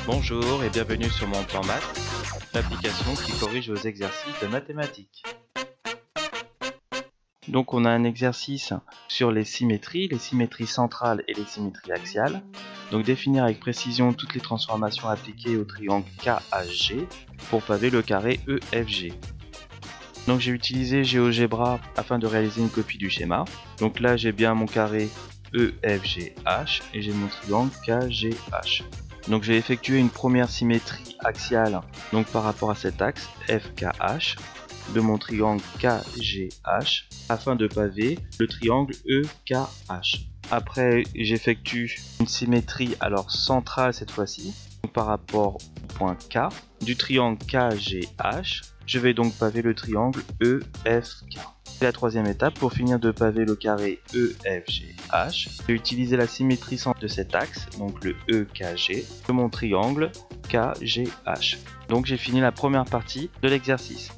Bonjour et bienvenue sur mon plan maths, l'application qui corrige vos exercices de mathématiques. Donc on a un exercice sur les symétries centrales et les symétries axiales. Donc définir avec précision toutes les transformations appliquées au triangle KHG pour paver le carré EFG. Donc j'ai utilisé GeoGebra afin de réaliser une copie du schéma. Donc là j'ai bien mon carré EFGH et j'ai mon triangle KGH. Donc j'ai effectué une première symétrie axiale donc par rapport à cet axe FKH de mon triangle KGH afin de paver le triangle EKH. Après j'effectue une symétrie alors centrale cette fois-ci par rapport au point K du triangle KGH. Je vais donc paver le triangle EFK. C'est la troisième étape. Pour finir de paver le carré EFGH, je vais utiliser la symétrie centrale de cet axe, donc le EKG, de mon triangle KGH. Donc j'ai fini la première partie de l'exercice.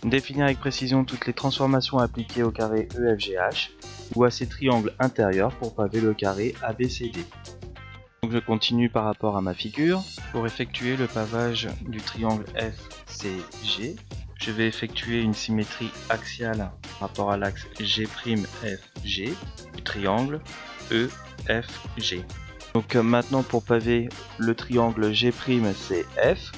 Définir avec précision toutes les transformations appliquées au carré EFGH ou à ses triangles intérieurs pour paver le carré ABCD. Donc je continue par rapport à ma figure. Pour effectuer le pavage du triangle FCG, je vais effectuer une symétrie axiale par rapport à l'axe G'FG du triangle EFG. Donc maintenant pour paver le triangle G'CF,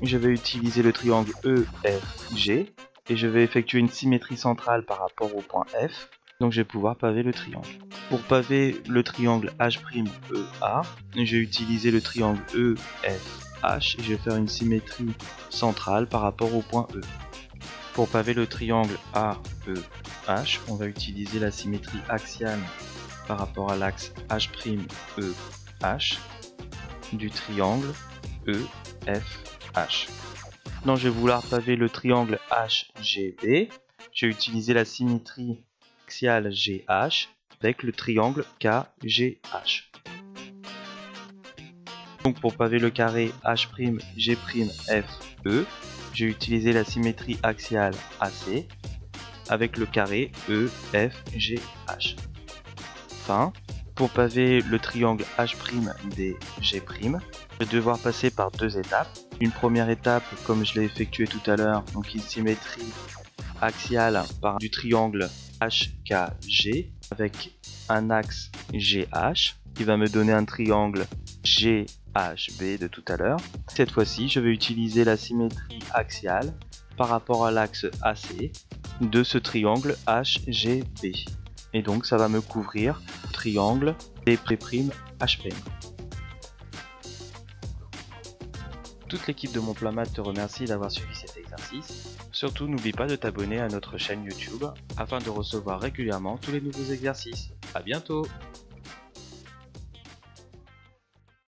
je vais utiliser le triangle EFG et je vais effectuer une symétrie centrale par rapport au point F. Donc je vais pouvoir paver le triangle. Pour paver le triangle H'EA, je vais utiliser le triangle EFH et je vais faire une symétrie centrale par rapport au point E. Pour paver le triangle AEH, on va utiliser la symétrie axiale par rapport à l'axe H'EH du triangle EFH. Donc je vais vouloir paver le triangle HGB, je vais utiliser la symétrie axiale GH avec le triangle KGH. Donc pour paver le carré H'G'FE, j'ai utilisé la symétrie axiale AC avec le carré EFGH. Enfin, pour paver le triangle H'DG', je vais devoir passer par deux étapes. Une première étape, comme je l'ai effectué tout à l'heure, donc une symétrie axiale par du triangle HKG avec un axe GH qui va me donner un triangle GHB de tout à l'heure. Cette fois-ci, je vais utiliser la symétrie axiale par rapport à l'axe AC de ce triangle HGB. Et donc ça va me couvrir le triangle D'H'. Toute l'équipe de Mon Plan Maths te remercie d'avoir suivi cet exercice. Surtout n'oublie pas de t'abonner à notre chaîne YouTube afin de recevoir régulièrement tous les nouveaux exercices. À bientôt!